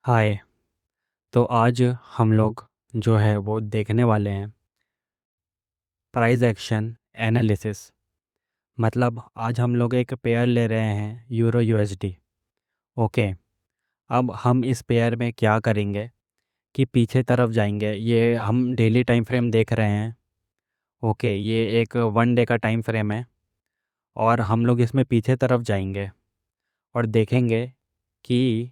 हाय। तो आज हम लोग जो है वो देखने वाले हैं प्राइस एक्शन एनालिसिस। मतलब आज हम लोग एक पेयर ले रहे हैं यूरो यूएसडी। ओके। अब हम इस पेयर में क्या करेंगे कि पीछे तरफ जाएंगे। ये हम डेली टाइम फ्रेम देख रहे हैं। ओके, ये एक 1 डे का टाइम फ्रेम है और हम लोग इसमें पीछे तरफ जाएंगे और देखेंगे कि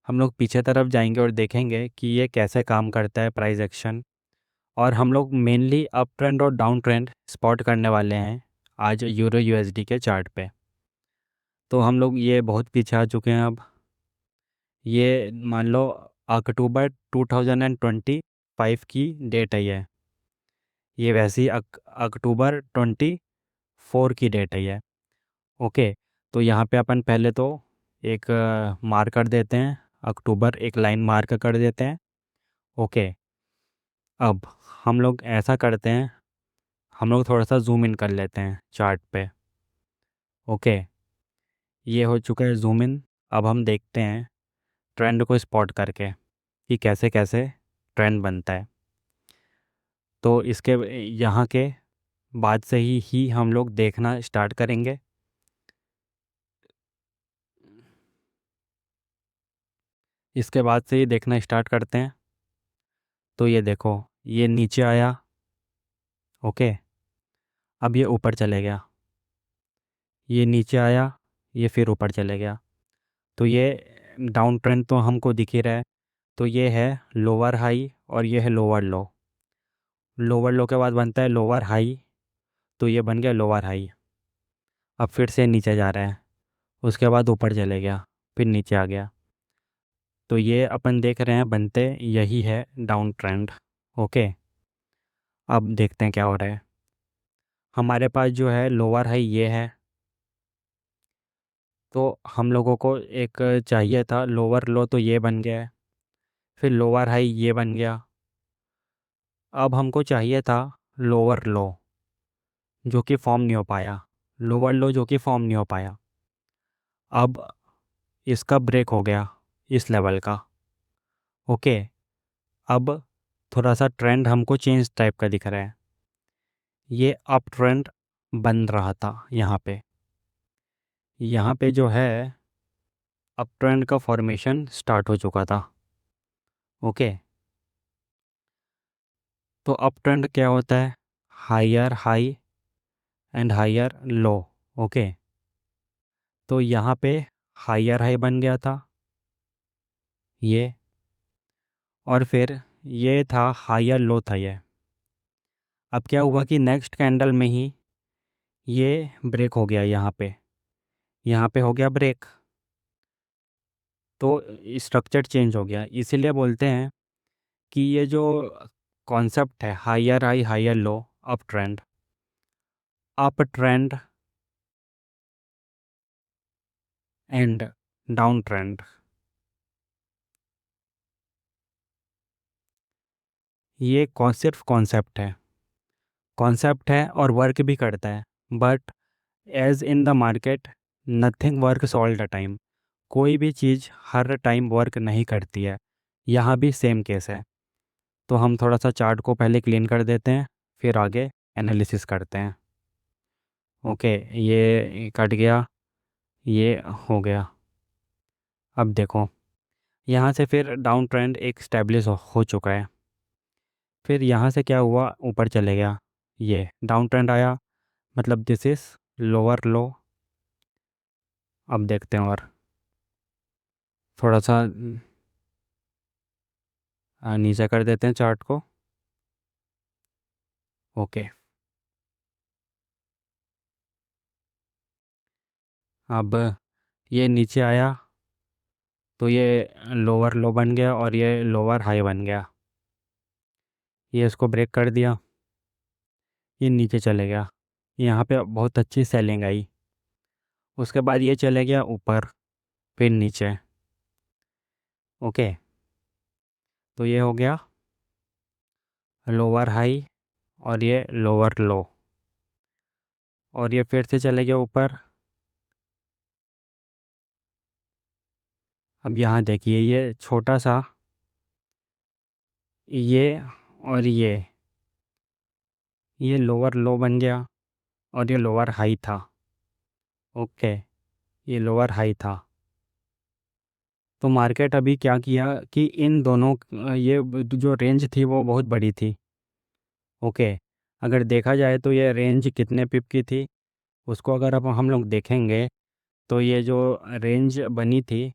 हम लोग पीछे तरफ जाएंगे और देखेंगे कि ये कैसे काम करता है प्राइस एक्शन। और हम लोग मेनली अप ट्रेंड और डाउन ट्रेंड स्पॉट करने वाले हैं आज यूरो यूएसडी के चार्ट पे। तो हम लोग ये बहुत पीछे आ चुके हैं अब। ये मान लो अक्टूबर 2025 की डेट है ये वैसी अक्टूबर 24 की डेट है ये। ओके। तो यहाँ पे अपन पहले तो एक मार्कर देते हैं, अक्टूबर एक लाइन मार्क कर देते हैं। ओके। अब हम लोग ऐसा करते हैं, हम लोग थोड़ा सा जूम इन कर लेते हैं चार्ट पे। ओके, ये हो चुका है जूम इन। अब हम देखते हैं ट्रेंड को स्पॉट करके कि कैसे कैसे ट्रेंड बनता है। तो इसके यहाँ के बाद से ही हम लोग देखना स्टार्ट करेंगे। इसके बाद से ही देखना स्टार्ट करते हैं। तो ये देखो, ये नीचे आया। ओके। अब ये ऊपर चले गया। ये नीचे आया, ये फिर ऊपर चले गया। तो ये डाउन ट्रेंड तो हमको दिख ही रहा है। तो ये है लोअर हाई और ये है लोअर लो। लोअर लो के बाद बनता है लोअर हाई। तो ये बन गया लोअर हाई। अब फिर से नीचे जा रहा है, उसके बाद ऊपर चले गया, फिर नीचे आ गया। तो ये अपन देख रहे हैं बनते यही है डाउन ट्रेंड। ओके। अब देखते हैं क्या हो रहा है। हमारे पास जो है लोअर हाई ये है। तो हम लोगों को एक चाहिए था लोअर लो, तो ये बन गया है। फिर लोअर हाई ये बन गया। अब हमको चाहिए था लोअर लो, जो कि फॉर्म नहीं हो पाया। लोअर लो जो कि फॉर्म नहीं हो पाया। अब इसका ब्रेक हो गया इस लेवल का। ओके। अब थोड़ा सा ट्रेंड हमको चेंज टाइप का दिख रहा है। ये अप ट्रेंड बन रहा था यहाँ पे। यहाँ पे जो है अप ट्रेंड का फॉर्मेशन स्टार्ट हो चुका था। ओके। तो अप ट्रेंड क्या होता है? Higher high and higher low. Okay. तो यहाँ पे हायर हाई बन गया था ये, और फिर ये था हायर लो था ये। अब क्या हुआ कि नेक्स्ट कैंडल में ही ये ब्रेक हो गया यहाँ पे हो गया ब्रेक। तो स्ट्रक्चर चेंज हो गया। इसीलिए बोलते हैं कि ये जो कॉन्सेप्ट है higher high higher low, up trend and down trend, ये सिर्फ कॉन्सेप्ट है और वर्क भी करता है। But as in the market nothing works all the time. कोई भी चीज़ हर टाइम वर्क नहीं करती है। यहाँ भी सेम केस है। तो हम थोड़ा सा चार्ट को पहले क्लीन कर देते हैं, फिर आगे एनालिसिस करते हैं। ओके, ये कट गया, ये हो गया। अब देखो, यहाँ से फिर डाउन ट्रेंड एक स्टेब्लिश हो चुका है। फिर यहाँ से क्या हुआ, ऊपर चले गया। ये डाउन ट्रेंड आया, मतलब दिस इज़ लोअर लो। अब देखते हैं और थोड़ा सा नीचे कर देते हैं चार्ट को। ओके। अब ये नीचे आया, तो ये लोअर लो बन गया और ये लोअर हाई बन गया। ये इसको ब्रेक कर दिया, ये नीचे चले गया। यहाँ पे बहुत अच्छी सेलिंग आई। उसके बाद ये चले गया ऊपर, फिर नीचे। ओके। तो ये हो गया लोअर हाई और ये लोअर लो, और ये फिर से चले गया ऊपर। अब यहाँ देखिए, ये छोटा सा, ये और ये लोअर लो बन गया और ये लोअर हाई था। ओके, ये लोअर हाई था। तो मार्केट अभी क्या किया कि इन दोनों ये जो रेंज थी वो बहुत बड़ी थी। ओके, अगर देखा जाए तो ये रेंज कितने पिप की थी, उसको अगर अब हम लोग देखेंगे तो ये जो रेंज बनी थी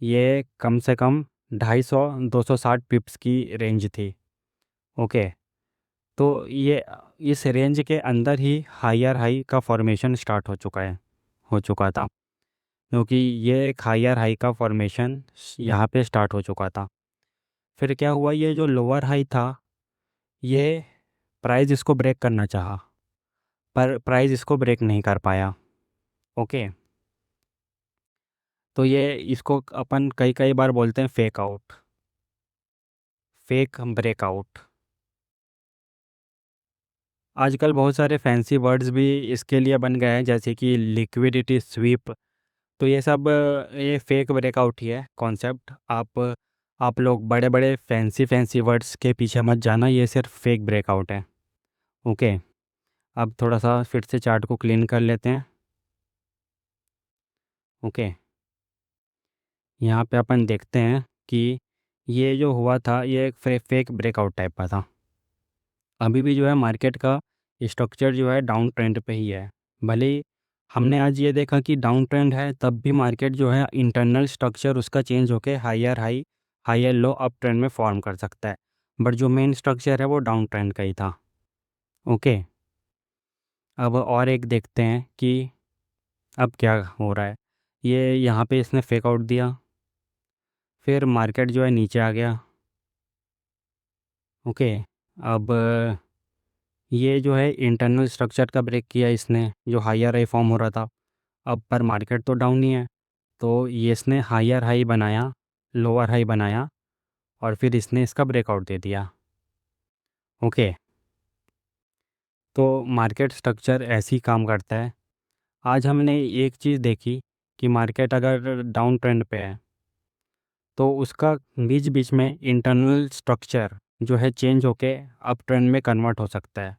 ये कम से कम 250 पिप्स की रेंज थी। ओके, तो ये इस रेंज के अंदर ही हायर हाई का फॉर्मेशन स्टार्ट हो चुका था, क्योंकि ये एक हायर हाई का फॉर्मेशन यहाँ पे स्टार्ट हो चुका था। फिर क्या हुआ, ये जो लोअर हाई था ये प्राइस इसको ब्रेक करना चाहा, पर प्राइस इसको ब्रेक नहीं कर पाया। ओके, तो ये इसको अपन कई कई बार बोलते हैं फेक आउट, फेक ब्रेकआउट। आजकल बहुत सारे फैंसी वर्ड्स भी इसके लिए बन गए हैं, जैसे कि लिक्विडिटी स्वीप। तो ये सब ये फेक ब्रेकआउट ही है कॉन्सेप्ट। आप लोग बड़े बड़े फैंसी फैंसी वर्ड्स के पीछे मत जाना, ये सिर्फ फेक ब्रेकआउट है। ओके, अब थोड़ा सा फिर से चार्ट को क्लीन कर लेते हैं। ओके, यहाँ पे अपन देखते हैं कि ये जो हुआ था ये एक फेक ब्रेकआउट टाइप का था। अभी भी जो है मार्केट का स्ट्रक्चर जो है डाउन ट्रेंड पे ही है। भले ही हमने आज ये देखा कि डाउन ट्रेंड है, तब भी मार्केट जो है इंटरनल स्ट्रक्चर उसका चेंज होके higher high higher low up trend में फॉर्म कर सकता है। बट जो मेन स्ट्रक्चर है वो डाउन ट्रेंड का ही था। ओके, अब और एक देखते हैं कि अब क्या हो रहा है। ये यहाँ पे इसने फेक आउट दिया, फिर मार्केट जो है नीचे आ गया। ओके, अब ये जो है इंटरनल स्ट्रक्चर का ब्रेक किया इसने, जो हायर हाई फॉर्म हो रहा था। अब पर मार्केट तो डाउन ही है, तो ये इसने हायर हाई बनाया, लोअर हाई बनाया, और फिर इसने इसका ब्रेकआउट दे दिया। ओके, तो मार्केट स्ट्रक्चर ऐसे ही काम करता है। आज हमने एक चीज़ देखी कि मार्केट अगर डाउन ट्रेंड पे है तो उसका बीच बीच में इंटरनल स्ट्रक्चर जो है चेंज होके अप ट्रेंड में कन्वर्ट हो सकता है।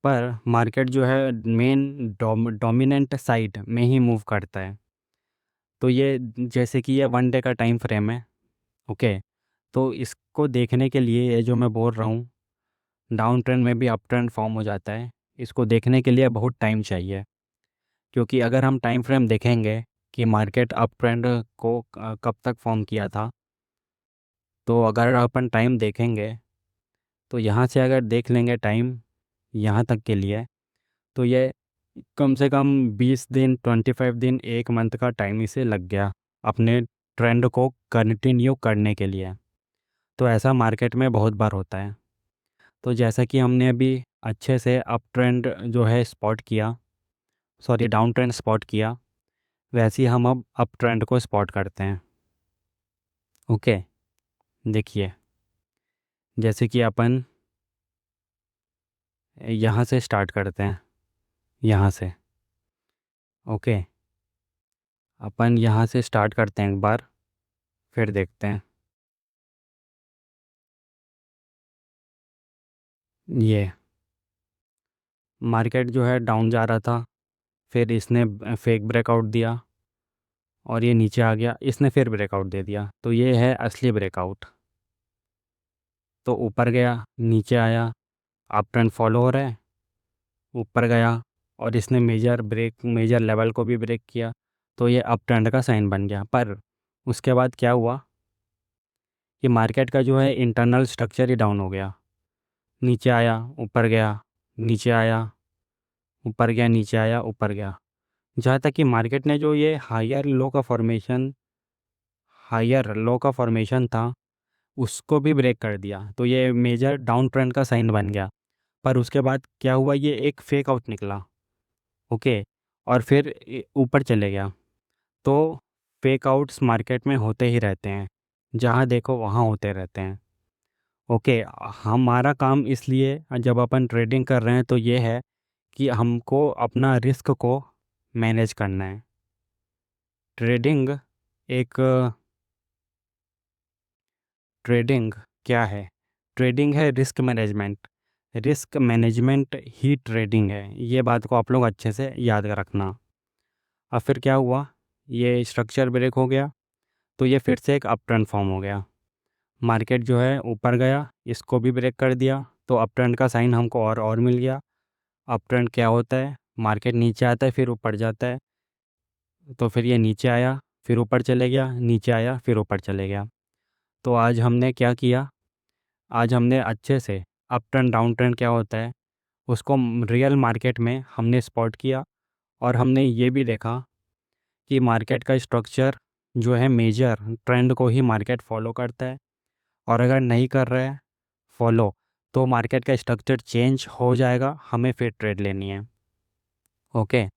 पर मार्केट जो है मेन डोमिनेंट साइड में ही मूव करता है। तो ये जैसे कि ये 1 डे का टाइम फ्रेम है। ओके, तो इसको देखने के लिए ये जो मैं बोल रहा हूँ, डाउन ट्रेंड में भी अप ट्रेंड फॉर्म हो जाता है, इसको देखने के लिए बहुत टाइम चाहिए। क्योंकि अगर हम टाइम फ्रेम देखेंगे कि मार्केट अप ट्रेंड को कब तक फॉर्म किया था, तो अगर अपन टाइम देखेंगे तो यहाँ से अगर देख लेंगे टाइम यहाँ तक के लिए, तो ये कम से कम 20 दिन 25 दिन 1 मंथ का टाइम इसे लग गया अपने ट्रेंड को कंटिन्यू करने के लिए। तो ऐसा मार्केट में बहुत बार होता है। तो जैसा कि हमने अभी अच्छे से अप ट्रेंड जो है स्पॉट किया, सॉरी डाउन ट्रेंड स्पॉट किया, वैसे ही हम अब अप ट्रेंड को स्पॉट करते हैं। ओके, देखिए, जैसे कि अपन यहाँ से स्टार्ट करते हैं, यहाँ से। ओके, अपन यहाँ से स्टार्ट करते हैं एक बार, फिर देखते हैं। ये मार्केट जो है डाउन जा रहा था, फिर इसने फेक ब्रेकआउट दिया और ये नीचे आ गया, इसने फिर ब्रेकआउट दे दिया, तो ये है असली ब्रेकआउट। तो ऊपर गया, नीचे आया, अप ट्रेंड फॉलो हो रहा है, ऊपर गया और इसने मेजर लेवल को भी ब्रेक किया, तो ये अप ट्रेंड का साइन बन गया। पर उसके बाद क्या हुआ कि मार्केट का जो है इंटरनल स्ट्रक्चर ही डाउन हो गया। नीचे आया, ऊपर गया, नीचे आया, ऊपर गया, नीचे आया, ऊपर गया, जहाँ तक कि मार्केट ने जो ये हायर लो का फॉर्मेशन था उसको भी ब्रेक कर दिया, तो ये मेजर डाउन ट्रेंड का साइन बन गया। पर उसके बाद क्या हुआ, ये एक फेक आउट निकला। ओके, और फिर ऊपर चले गया। तो फेक आउट्स मार्केट में होते ही रहते हैं, जहाँ देखो वहाँ होते रहते हैं। ओके, हमारा काम इसलिए जब अपन ट्रेडिंग कर रहे हैं तो ये है कि हमको अपना रिस्क को मैनेज करना है। ट्रेडिंग एक ट्रेडिंग क्या है? ट्रेडिंग है रिस्क मैनेजमेंट। रिस्क मैनेजमेंट ही ट्रेडिंग है। ये बात को आप लोग अच्छे से याद रखना। अब फिर क्या हुआ, ये स्ट्रक्चर ब्रेक हो गया तो ये फिर से एक अप ट्रेंड फॉर्म हो गया। मार्केट जो है ऊपर गया, इसको भी ब्रेक कर दिया तो अप ट्रेंड का साइन हमको और मिल गया। अप ट्रेंड क्या होता है, मार्केट नीचे आता है फिर ऊपर जाता है, तो फिर ये नीचे आया फिर ऊपर चले गया, नीचे आया फिर ऊपर चले गया। तो आज हमने क्या किया, आज हमने अच्छे से अप ट्रेंड डाउन ट्रेंड क्या होता है उसको रियल मार्केट में हमने स्पॉट किया। और हमने ये भी देखा कि मार्केट का स्ट्रक्चर जो है मेजर ट्रेंड को ही मार्केट फॉलो करता है, और अगर नहीं कर रहा है फॉलो तो मार्केट का स्ट्रक्चर चेंज हो जाएगा, हमें फिर ट्रेड लेनी है। ओके,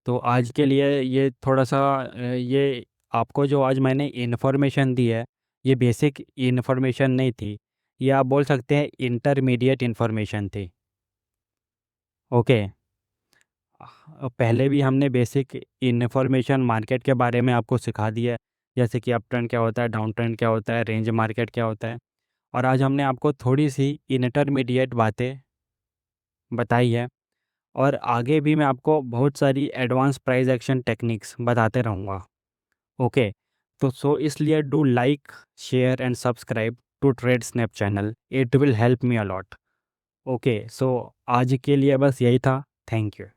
तो आज के लिए ये थोड़ा सा ये आपको जो आज मैंने इन्फॉर्मेशन दी है ये बेसिक इन्फॉर्मेशन नहीं थी, ये आप बोल सकते हैं इंटरमीडिएट इन्फॉर्मेशन थी। ओके, पहले भी हमने बेसिक इन्फॉर्मेशन मार्केट के बारे में आपको सिखा दी है, जैसे कि अप ट्रेंड क्या होता है, डाउन ट्रेंड क्या होता है, रेंज मार्केट क्या होता है। और आज हमने आपको थोड़ी सी इंटरमीडिएट बातें बताई है, और आगे भी मैं आपको बहुत सारी एडवांस प्राइस एक्शन टेक्निक्स बताते रहूँगा। ओके, तो सो इसलिए do like share and subscribe to Trade Snap channel, it will help me a lot. Okay, so आज के लिए बस यही था। Thank you.